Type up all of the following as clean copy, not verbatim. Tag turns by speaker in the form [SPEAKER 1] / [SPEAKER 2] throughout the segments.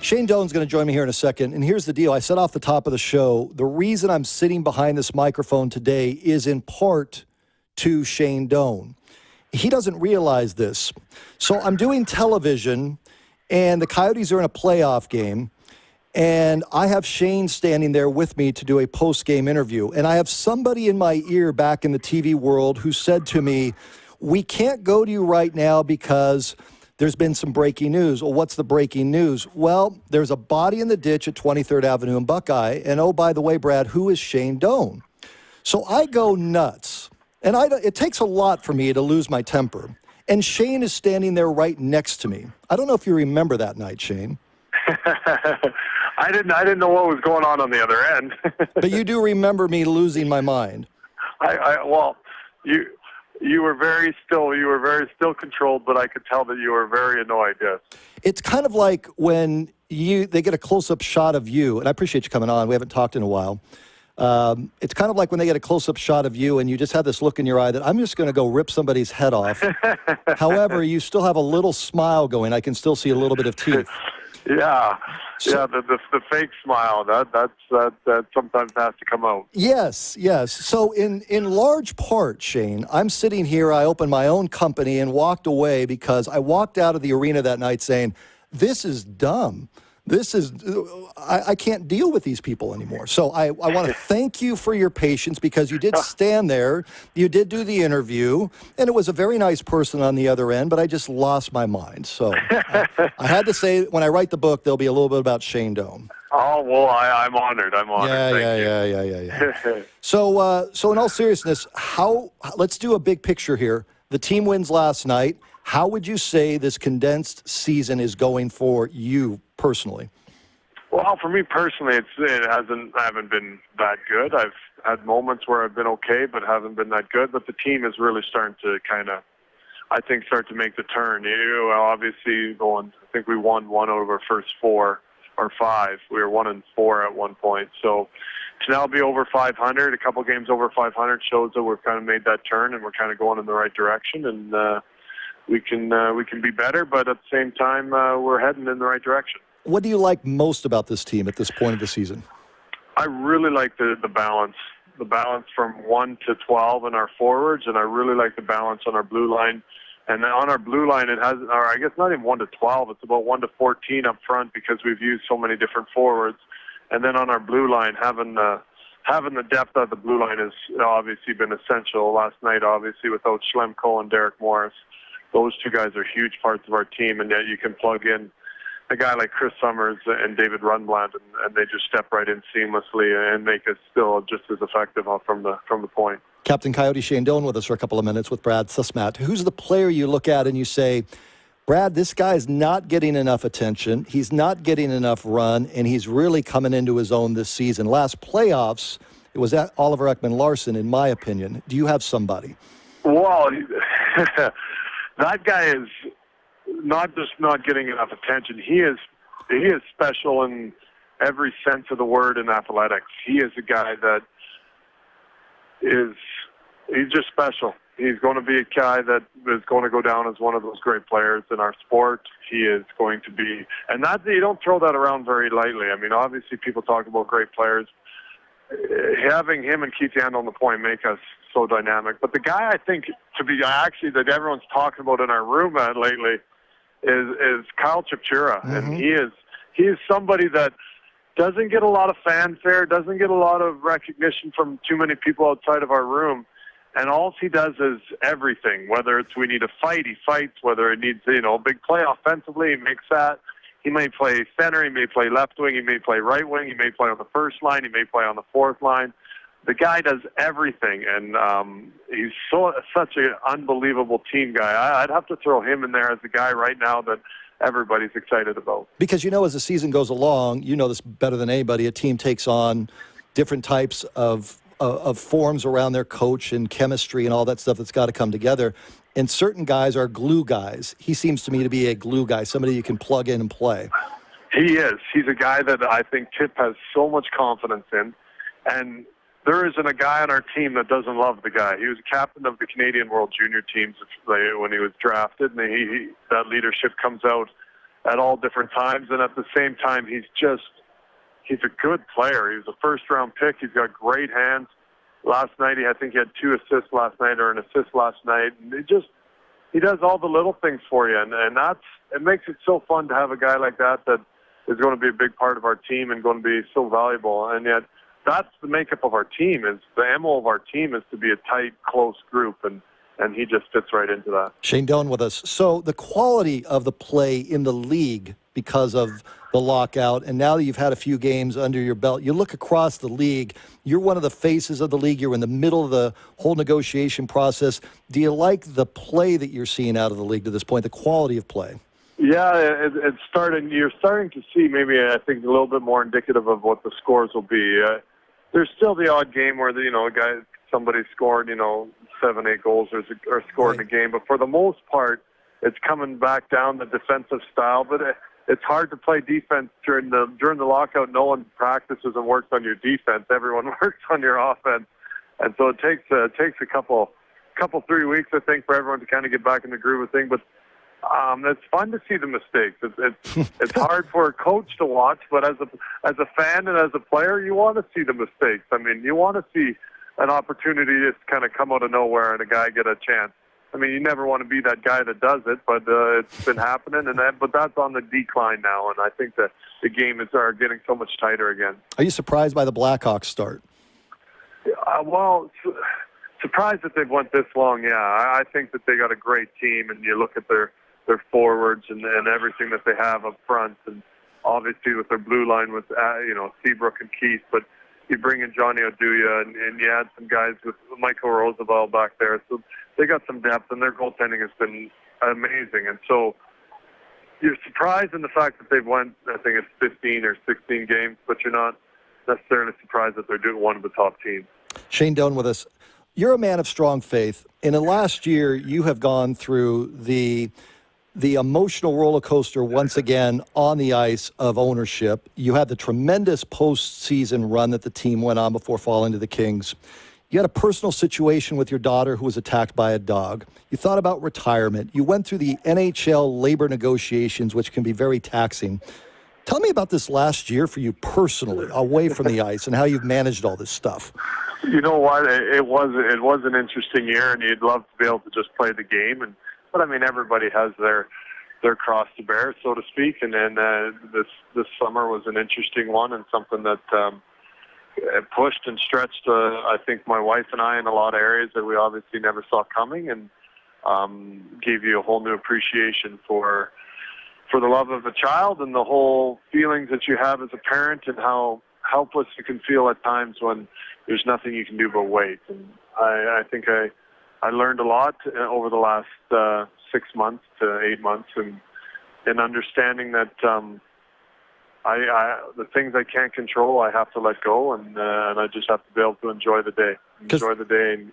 [SPEAKER 1] Shane Doan's going to join me here in a second. And here's the deal. I said off the top of the show, the reason I'm sitting behind this microphone today is in part to Shane Doan. He doesn't realize this. So I'm doing television, and the Coyotes are in a playoff game, and I have Shane standing there with me to do a post-game interview. And I have somebody in my ear back in the TV world who said to me, we can't go to you right now because there's been some breaking news. Well, what's the breaking news? Well, there's a body in the ditch at 23rd Avenue in Buckeye. And oh, by the way, Brad, who is Shane Doan? So I go nuts. And it takes a lot for me to lose my temper. And Shane is standing there right next to me. I don't know if you remember that night, Shane.
[SPEAKER 2] I didn't know what was going on the other end.
[SPEAKER 1] But you do remember me losing my mind.
[SPEAKER 2] You were very still controlled, but I could tell that you were very annoyed, yes.
[SPEAKER 1] It's kind of like when they get a close-up shot of you, and I appreciate you coming on. We haven't talked in a while. It's kind of like when they get a close-up shot of you and you just have this look in your eye that I'm just going to go rip somebody's head off. However, you still have a little smile going. I can still see a little bit of teeth.
[SPEAKER 2] Yeah, the fake smile, that sometimes has to come out.
[SPEAKER 1] Yes. So in large part, Shane, I'm sitting here, I opened my own company and walked away because I walked out of the arena that night saying, this is dumb. I can't deal with these people anymore. So I want to thank you for your patience because you did stand there, you did do the interview, and it was a very nice person on the other end, but I just lost my mind. So I had to say, when I write the book, there'll be a little bit about Shane Doan.
[SPEAKER 2] Oh, well, I'm honored.
[SPEAKER 1] Yeah. So in all seriousness, let's do a big picture here. The team wins last night. How would you say this condensed season is going for you personally?
[SPEAKER 2] Well, for me personally, I haven't been that good. I've had moments where I've been okay, but haven't been that good. But the team is really starting to start to make the turn. Obviously I think we won one out of our first 4 or 5. We were 1-4 at one point. So to now be over 500, a couple games over 500 shows that we've kind of made that turn and we're kind of going in the right direction. And we can be better, but at the same time, we're heading in the right direction.
[SPEAKER 1] What do you like most about this team at this point of the season?
[SPEAKER 2] I really like the balance from 1 to 12 in our forwards, and I really like the balance on our blue line. And then on our blue line, it has, or I guess not even 1 to 12, it's about 1 to 14 up front because we've used so many different forwards. And then on our blue line, having the depth of the blue line has obviously been essential. Last night, obviously, without Schlemko and Derek Morris, those two guys are huge parts of our team, and yet you can plug in a guy like Chris Summers and David Rundbland, and they just step right in seamlessly and make us still just as effective from the point.
[SPEAKER 1] Captain Coyote Shane Doan with us for a couple of minutes with Brad Sussmat. Who's the player you look at and you say, Brad, this guy's not getting enough attention, he's not getting enough run, and he's really coming into his own this season? Last playoffs, it was at Oliver Ekman-Larsson, in my opinion. Do you have somebody?
[SPEAKER 2] Well, that guy is not just not getting enough attention. He is special in every sense of the word in athletics. He is a guy that he's just special. He's going to be a guy that is going to go down as one of those great players in our sport. He is going to be, and that you don't throw that around very lightly. I mean, obviously people talk about great players. Having him and Keith Yandel on the point make us so dynamic. But the guy I think that everyone's talking about in our room lately is Kyle Chipchura.
[SPEAKER 1] Mm-hmm.
[SPEAKER 2] And he is somebody that doesn't get a lot of fanfare, doesn't get a lot of recognition from too many people outside of our room. And all he does is everything. Whether it's we need a fight, he fights. Whether it needs a big play offensively, he makes that. He may play center, he may play left wing, he may play right wing, he may play on the first line, he may play on the fourth line. The guy does everything, and he's such an unbelievable team guy. I'd have to throw him in there as a guy right now that everybody's excited about.
[SPEAKER 1] Because, as the season goes along, you know this better than anybody, a team takes on different types of forms around their coach and chemistry and all that stuff that's got to come together. And certain guys are glue guys. He seems to me to be a glue guy, somebody you can plug in and play.
[SPEAKER 2] He is. He's a guy that I think Tip has so much confidence in. And there isn't a guy on our team that doesn't love the guy. He was captain of the Canadian World Junior teams when he was drafted, and that leadership comes out at all different times. And at the same time, he's a good player. He was a first-round pick. He's got great hands. Last night, I think he had 2 assists last night, or an assist last night. And he does all the little things for you, and it makes it so fun to have a guy like that is going to be a big part of our team and going to be so valuable. And yet, that's the makeup of our team. Is the MO of our team is to be a tight, close group, and he just fits right into that.
[SPEAKER 1] Shane Doan with us. So the quality of the play in the league because of the lockout, and now that you've had a few games under your belt, you look across the league, you're one of the faces of the league, you're in the middle of the whole negotiation process. Do you like the play that you're seeing out of the league to this point, the quality of play?
[SPEAKER 2] Yeah, it's starting. You're starting to see maybe, I think, a little bit more indicative of what the scores will be. There's still the odd game where somebody scored 7, 8 goals or scored in a game, but for the most part, it's coming back down the defensive style. But it's hard to play defense during the lockout. No one practices and works on your defense. Everyone works on your offense, and so it takes a couple 3 weeks, I think, for everyone to kind of get back in the groove of things. But it's fun to see the mistakes. It's hard for a coach to watch, but as a fan and as a player, you want to see the mistakes. I mean, you want to see an opportunity to kind of come out of nowhere and a guy get a chance. I mean, you never want to be that guy that does it, but it's been happening, but that's on the decline now, and I think that the game are getting so much tighter again.
[SPEAKER 1] Are you surprised by the Blackhawks start?
[SPEAKER 2] Well, surprised that they've went this long. Yeah, I think that they got a great team, and you look at their forwards and everything that they have up front, and obviously with their blue line with Seabrook and Keith, but you bring in Johnny Oduya and you add some guys with Michael Roosevelt back there, so they got some depth, and their goaltending has been amazing. And so you're surprised in the fact that they've won, I think it's 15 or 16 games, but you're not necessarily surprised that they're doing one of the top teams.
[SPEAKER 1] Shane Doan with us. You're a man of strong faith. In the last year, you have gone through the emotional roller coaster once again on the ice of ownership. You had the tremendous postseason run that the team went on before falling to the Kings. You had a personal situation with your daughter who was attacked by a dog. You thought about retirement. You went through the NHL labor negotiations, which can be very taxing. Tell me about this last year for you personally, away from the ice, and how you've managed all this stuff.
[SPEAKER 2] You know what? It was an interesting year, and you'd love to be able to just play the game. But I mean, everybody has their cross to bear, so to speak. And then this summer was an interesting one, and something that pushed and stretched, I think, my wife and I in a lot of areas that we obviously never saw coming, and gave you a whole new appreciation for the love of a child and the whole feelings that you have as a parent, and how helpless you can feel at times when there's nothing you can do but wait. And I think I learned a lot over the last 6 months to 8 months, and understanding that the things I can't control, I have to let go, and I just have to be able to enjoy the day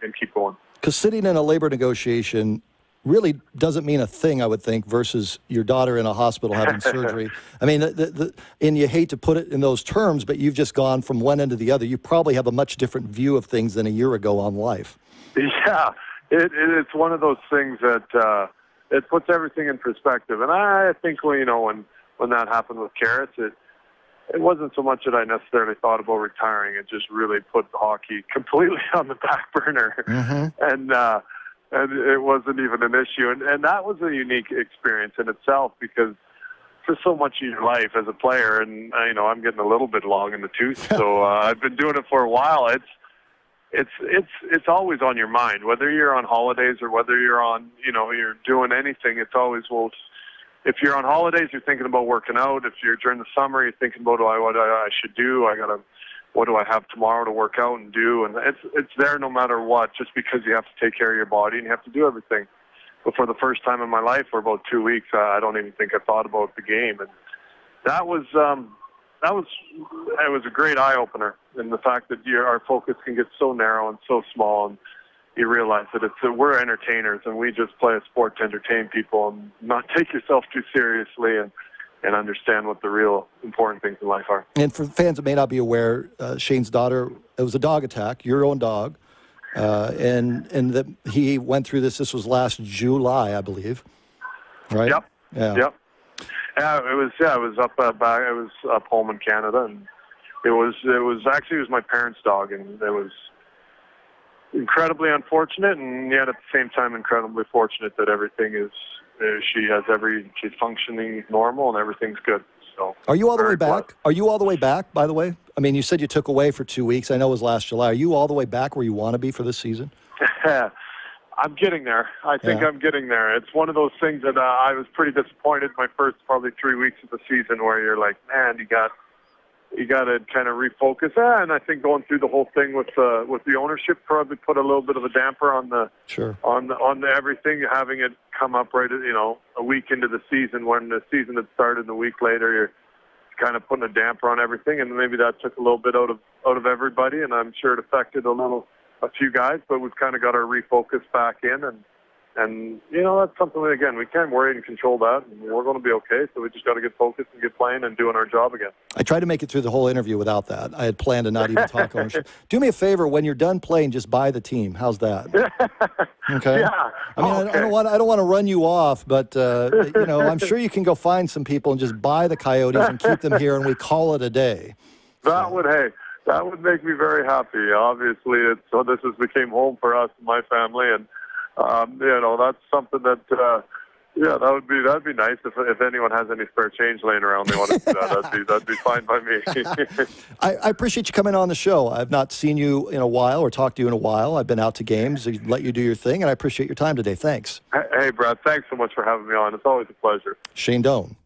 [SPEAKER 2] and keep going. Because
[SPEAKER 1] sitting in a labor negotiation really doesn't mean a thing, I would think, versus your daughter in a hospital having surgery. I mean, and you hate to put it in those terms, but you've just gone from one end to the other. You probably have a much different view of things than a year ago on life.
[SPEAKER 2] Yeah, it's one of those things that it puts everything in perspective. And I think when that happened with Karras, it wasn't so much that I necessarily thought about retiring. It just really put hockey completely on the back burner. Mm-hmm. And it wasn't even an issue. And that was a unique experience in itself, because for so much of your life as a player, and I'm getting a little bit long in the tooth, so I've been doing it for a while. It's always on your mind, whether you're on holidays or whether you're on, you're doing anything. It's always, if you're on holidays, you're thinking about working out. If you're during the summer, you're thinking about what I should do. What do I have tomorrow to work out and do? And it's there no matter what, just because you have to take care of your body and you have to do everything. But for the first time in my life, for about 2 weeks, I don't even think I thought about the game. And it was a great eye opener, in the fact that our focus can get so narrow and so small, and you realize that we're entertainers and we just play a sport to entertain people and not take yourself too seriously, and understand what the real important things in life are.
[SPEAKER 1] And for fans that may not be aware, Shane's daughter, it was a dog attack, your own dog, and that he went through this. This was last July, I believe, right?
[SPEAKER 2] Yep.
[SPEAKER 1] Yeah.
[SPEAKER 2] Yep. Yeah, it was. Yeah, it was up back. It was up home in Canada, and it was my parents' dog, and it was incredibly unfortunate, and yet at the same time incredibly fortunate that everything is. She's functioning normal, and everything's good. So.
[SPEAKER 1] Are you all the way
[SPEAKER 2] very
[SPEAKER 1] back?
[SPEAKER 2] blessed.
[SPEAKER 1] Are you all the way back? By the way, I mean, you said you took away for 2 weeks. I know it was last July. Are you all the way back where you want to be for this season?
[SPEAKER 2] I'm getting there. I think
[SPEAKER 1] Yeah.
[SPEAKER 2] I'm getting there. It's one of those things that I was pretty disappointed my first probably 3 weeks of the season, where you're like, man, you got to kind of refocus. And I think going through the whole thing with the ownership probably put a little bit of a damper on the
[SPEAKER 1] Sure.
[SPEAKER 2] on the everything, having it come up right a week into the season when the season had started, and a week later you're kind of putting a damper on everything, and maybe that took a little bit out of everybody, and I'm sure it affected a few guys, but we've kind of got our refocus back in, and that's something that, again, we can't worry and control that, and we're going to be okay, so we just got to get focused and get playing and doing our job again.
[SPEAKER 1] I tried to make it through the whole interview without that. I had planned to not even talk ownership. Do me a favor, when you're done playing, just buy the team. How's that? Okay.
[SPEAKER 2] Yeah.
[SPEAKER 1] I mean,
[SPEAKER 2] okay.
[SPEAKER 1] I don't want to run you off, but I'm sure you can go find some people and just buy the Coyotes and keep them here, and we call it a day.
[SPEAKER 2] That would make me very happy. Obviously, this has became home for us and my family, and that's something that that'd be nice if anyone has any spare change laying around. They want to do that. That'd be fine by me.
[SPEAKER 1] I appreciate you coming on the show. I've not seen you in a while or talked to you in a while. I've been out to games, let you do your thing, and I appreciate your time today. Thanks.
[SPEAKER 2] Hey, Brad, thanks so much for having me on. It's always a pleasure.
[SPEAKER 1] Shane Doan.